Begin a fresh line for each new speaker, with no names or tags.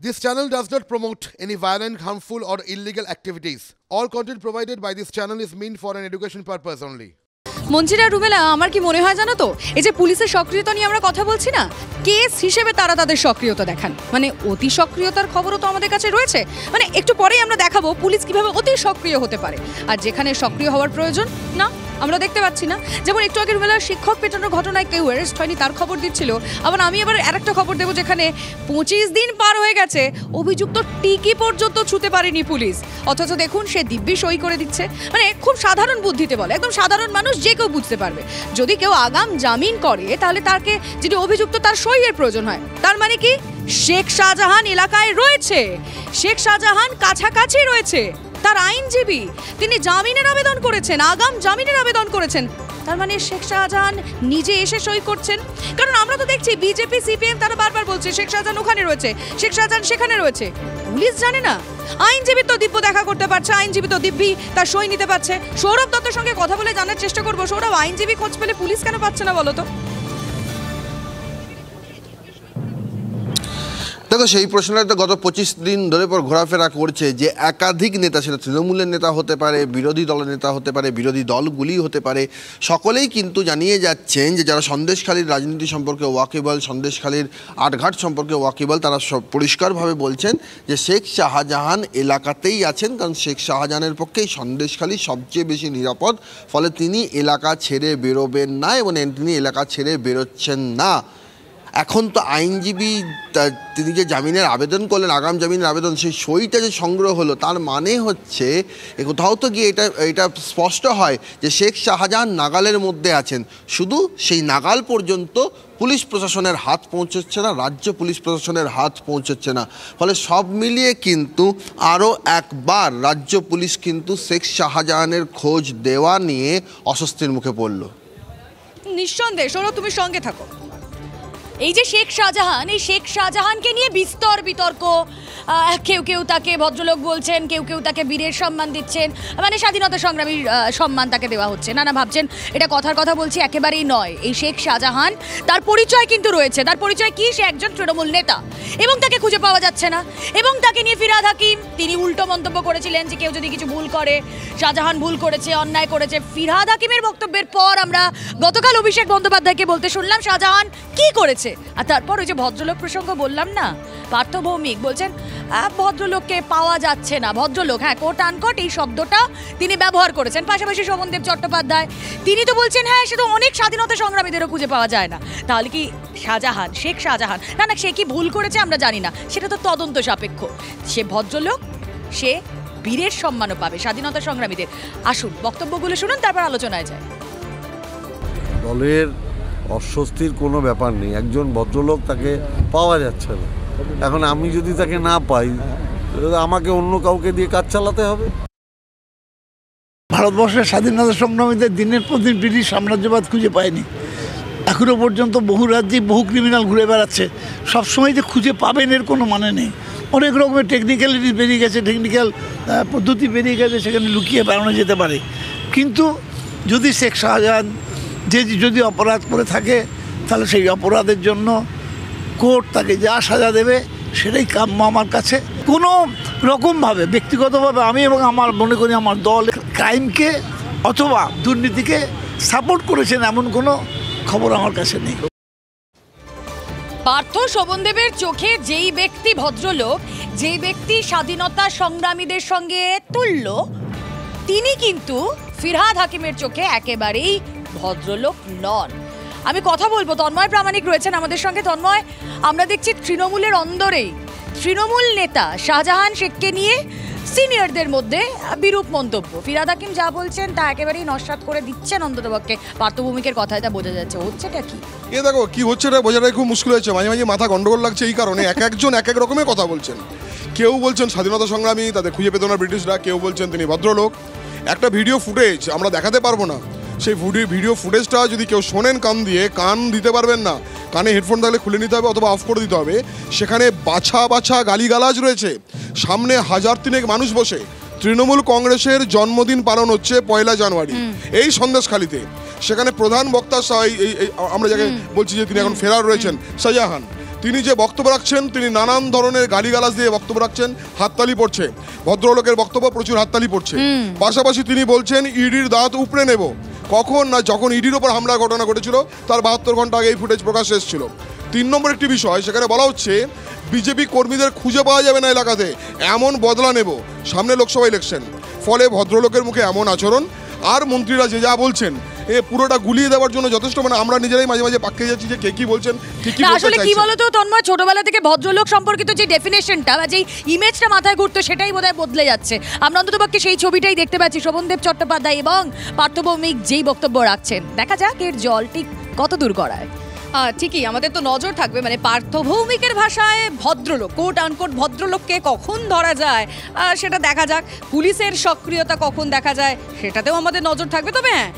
This channel does not promote any violent, harmful, or illegal activities. All content provided by this channel is meant for an education purpose only.
Manjira rubella, আমার কি মনে হয় জানো তো, এই যে পুলিশের সক্রিয়তা নিয়ে আমরা কথা বলছি না, কেস হিসেবে তারা তাদের সক্রিয়তা দেখান, মানে অতি সক্রিয়তার খবরও তো আমাদের কাছে রয়েছে। মানে একটু পরেই আমরা দেখাবো পুলিশ কিভাবে অতি সক্রিয় হতে পারে, আর যেখানে সক্রিয় হওয়ার প্রয়োজন না আমরা দেখতে পাচ্ছি না। যেমন একটু আগে রুবেলার শিক্ষক পেটানোর ঘটনায় কেউ অ্যারেস্ট হয়নি, তার খবর দিচ্ছিল। আবার আমি এবার আরেকটা খবর দেবো, যেখানে 25 দিন পার হয়ে গেছে, অভিযুক্ত টিকি পর্যন্ত ছুঁতে পারেনি পুলিশ, অথচ দেখুন সে দিব্যি সই করে দিচ্ছে। মানে খুব সাধারণ বুদ্ধিতে বলে, একদম সাধারণ মানুষ যে কেউ বুঝতে পারবে। যদি কেউ আগাম জামিন করে, তাহলে তাকে যিনি অভিযুক্ত তার সইয়ের প্রয়োজন হয়। তার মানে কি, শেখ শাহজাহান এলাকায় রয়েছে, শেখ শাহজাহান কাছাকাছি রয়েছে, তার আইনজীবী তিনি জামিনের আবেদন করেছেন, আগাম জামিনের আবেদন করেছেন। তার মানে শেখ শাহজাহান নিজে এসে সই করছেন। কারণ আমরা তো দেখছি বিজেপি সিপিএম তারা বারবার বলছে শেখ শাহজাহান ওখানে রয়েছে, শেখ শাহজাহান সেখানে রয়েছে। পুলিশ জানে না, আইনজীবী তো দিব্য দেখা করতে পারছে, আইনজীবী তো দিব্যি তার সই নিতে পারছে। সৌরভ দত্তের সঙ্গে কথা বলে জানার চেষ্টা করবো, সৌরভ, আইনজীবী খোঁজ পেলে পুলিশ কেন পাচ্ছে না বলো তো?
দেখো, সেই প্রশ্নটা তো গত 25 দিন ধরে পর ঘোরাফেরা করছে যে একাধিক নেতা, সেটা তৃণমূলের নেতা হতে পারে, বিরোধী দলের নেতা হতে পারে, বিরোধী দলগুলি হতে পারে, সকলেই কিন্তু জানিয়ে যাচ্ছেন যে যারা সন্দেশখালীর রাজনীতি সম্পর্কে ওয়াকিবল, সন্দেশখালীর আটঘাট সম্পর্কে ওয়াকিবল, তারা সব পরিষ্কারভাবে বলছেন যে শেখ শাহজাহান এলাকাতেই আছেন, কারণ শেখ শাহজাহানের পক্ষেই সন্দেশখালী সবচেয়ে বেশি নিরাপদ, ফলে তিনি এলাকা ছেড়ে বেরোবেন না এবং তিনি এলাকা ছেড়ে বেরোচ্ছেন না। এখন তো আইনজীবী তিনি যে জামিনের আবেদন করলেন, আগাম জামিনের আবেদন, সেই সইটা যে সংগ্রহ হলো, তার মানে হচ্ছে কোথাও তো গিয়ে এটা স্পষ্ট হয় যে শেখ শাহজাহান নাগালের মধ্যে আছেন। শুধু সেই নাগাল পর্যন্ত পুলিশ প্রশাসনের হাত পৌঁছচ্ছে না, রাজ্য পুলিশ প্রশাসনের হাত পৌঁছচ্ছে না। ফলে সব মিলিয়ে কিন্তু আরও একবার রাজ্য পুলিশ কিন্তু শেখ শাহজাহানের খোঁজ দেওয়া নিয়ে অস্বস্তির মুখে পড়ল।
নিঃসন্দেহে সৌরভ, তুমি সঙ্গে থাকো। এই যে শেখ শাহজাহান, এই শেখ শাহজাহানকে নিয়ে বিস্তর বিতর্ক, কেউ কেউ তাকে ভদ্রলোক বলছেন, কেউ কেউ তাকে বীরের সম্মান দিচ্ছেন, মানে স্বাধীনতা সংগ্রামীর সম্মান তাকে দেওয়া হচ্ছে। না ভাবছেন এটা কথার কথা বলছি, একেবারেই নয়। এই শেখ শাহজাহান, তার পরিচয় কিন্তু রয়েছে। তার পরিচয় কি? সে একজন তৃণমূল নেতা এবং তাকে খুঁজে পাওয়া যাচ্ছে না। এবং তাকে নিয়ে ফিরহাদ হাকিম তিনি উল্টো মন্তব্য করেছিলেন যে কেউ যদি কিছু ভুল করে, শাহজাহান ভুল করেছে, অন্যায় করেছে। ফিরহাদ হাকিমের বক্তব্যের পর আমরা গতকাল অভিষেক বন্দ্যোপাধ্যায়কে বলতে শুনলাম শাহজাহান কি করেছে। আর তারপর ওই যে ভদ্রলোক প্রসঙ্গ বললাম না, পার্থ ভৌমিক বলছেন ভদ্রলোককে পাওয়া যাচ্ছে না। ভদ্রলোক, হ্যাঁ, কোট আনকোট এই শব্দটা তিনি ব্যবহার করেছেন। পাশাপাশি শোভনদেব চট্টোপাধ্যায় তিনি তো বলছেন হ্যাঁ, সে তো অনেক স্বাধীনতা সংগ্রামীদেরও খুঁজে পাওয়া যায় না। তাহলে কি শাহজাহান, শেখ শাহজাহান, না সে কি ভুল করেছে আমরা জানি না, সেটা তো তদন্ত সাপেক্ষ। সে ভদ্রলোক, সে বীরের সম্মানও পাবে স্বাধীনতা সংগ্রামীদের। আসুন বক্তব্যগুলো শুনুন, তারপর আলোচনায় যায়।
দলের অস্বস্তির কোনো ব্যাপার নেই, একজন ভদ্রলোক তাকে পাওয়া যাচ্ছে না। এখন আমি যদি তাকে না পাই, আমাকে অন্য কাউকে দিয়ে কাজ চালাতে হবে।
ভারতবর্ষের স্বাধীনতা সংগ্রামীদের দিনের পর দিন ব্রিটিশ সাম্রাজ্যবাদ খুঁজে পায়নি। এখনও পর্যন্ত বহু রাজ্যে বহু ক্রিমিনাল ঘুরে বেড়াচ্ছে। সবসময় যে খুঁজে পাবেন এর কোনো মানে নেই। অনেক রকমের টেকনিক্যালিটি বেরিয়ে গেছে, টেকনিক্যাল পদ্ধতি বেরিয়ে গেছে, সেখানে লুকিয়ে বেড়ানো যেতে পারে। কিন্তু যদি শেখ শাহজাহান যদি অপরাধ করে থাকে, তাহলে সেই অপরাধের জন্য কোর্ট তাকে যা সাজা দেবে সেটাই কাম্য আমার কাছে। কোনো রকমভাবে ব্যক্তিগতভাবে আমি এবং আমার মনে করি আমার দল ক্রাইমকে অথবা দুর্নীতিকে সাপোর্ট করেছেন এমন কোনো খবর আমার কাছে নেই।
পার্থ শোভনদেবের চোখে যেই ব্যক্তি ভদ্রলোক, যেই ব্যক্তি স্বাধীনতা সংগ্রামীদের সঙ্গে তুল্য, তিনি কিন্তু ফিরহাদ হাকিমের চোখে একেবারেই ভদ্রলোক নন। আমি কথা বলবো, তন্ময় প্রামাণিক রয়েছেন আমাদের সঙ্গে। তন্ময়, আমরা দেখছি তৃণমূলের অন্দরেই তৃণমূল নেতা শাহজাহান শেখকে নিয়ে সিনিয়রদের মধ্যে বিরূপ মন্তব্য। ফিরহাদ হাকিম যা বলছেন তা একেবারেই নস্যাৎ করে দিচ্ছেন, অন্ততপক্ষে পার্থভূমিকের কথায় তা বোঝা যাচ্ছে। হচ্ছেটা কি?
দেখো কি হচ্ছে, এটা বোঝাটাই খুব মুশকিল হয়েছে। মাঝে মাঝে মাথা গন্ডগোল লাগছে এই কারণে, একজন এক এক রকমের কথা বলছেন। কেউ বলছেন স্বাধীনতা সংগ্রামী, তাদের খুঁজে পেত না ব্রিটিশরা। কেউ বলছেন তিনি ভদ্রলোক। একটা ভিডিও ফুটেজ আমরা দেখাতে পারবো না, সেই ভিডিও ফুটেজটা যদি কেউ শোনেন কান দিয়ে, কান দিতে পারবেন না, কানে হেডফোন থাকলে খুলে নিতে হবে অথবা অফ করে দিতে হবে। সেখানে বাছা বাছা গালিগালাজ রয়েছে, সামনে 1000 মানুষ বসে। তৃণমূল কংগ্রেসের জন্মদিন পালন হচ্ছে 1 জানুয়ারি এই সন্দেশখালীতে। সেখানে প্রধান বক্তা আমরা যাকে বলছি যে তিনি এখন ফেরার রয়েছেন, শাহজাহান, তিনি যে বক্তব্য রাখছেন, তিনি নানান ধরনের গালিগালাজ দিয়ে বক্তব্য রাখছেন, হাততালি পড়ছে, ভদ্রলোকের বক্তব্য প্রচুর হাততালি পড়ছে। পাশাপাশি তিনি বলছেন ইডির দাঁত উপড়ে নেব। কখন না যখন ইডির ওপর হামলার ঘটনা ঘটেছিল তার 72 ঘন্টা আগে এই ফুটেজ প্রকাশ এসেছিল। 3 নম্বর একটি বিষয়, সেখানে বলা হচ্ছে বিজেপি কর্মীদের খুঁজে পাওয়া যাবে না এলাকাতে, এমন বদলা নেব, সামনে লোকসভা ইলেকশন। ফলে ভদ্রলোকের মুখে এমন আচরণ, আর মন্ত্রীরা যে যা বলছেন এ পুরোটা গুলিয়ে দেওয়ার জন্য যথেষ্ট। মানে আমরা নিজেরাই মাঝে মাঝে পাক্কে যাচ্ছি যে কে কি বলছেন, কি কি
না,
বলতে
আসলে কি
চাইছেন।
বলতো তন্ময়, ছোটবেলা থেকে ভদ্রলোক সম্পর্কিত যে ডেফিনেশনটা বা যে ইমেজটা মাথায় ঘুরতো সেটাই বোধহয় বদলে যাচ্ছে। আমরা অন্ততপক্ষে সেই ছবিটাই দেখতে পাচ্ছি শোভনদেব চট্টোপাধ্যায় এবং পার্থ ভৌমিক যেই বক্তব্য রাখছেন। দেখা যাক এর জল ঠিক কত দূর গড়ায়। ঠিকই, আমাদের তো নজর থাকবে, মানে পার্থ ভৌমিকের ভাষায় ভদ্রলোক, কোট আনকোট ভদ্রলোককে কখন ধরা যায় সেটা দেখা যাক। পুলিশের সক্রিয়তা কখন দেখা যায় সেটাতেও আমাদের নজর থাকবে। তবে হ্যাঁ,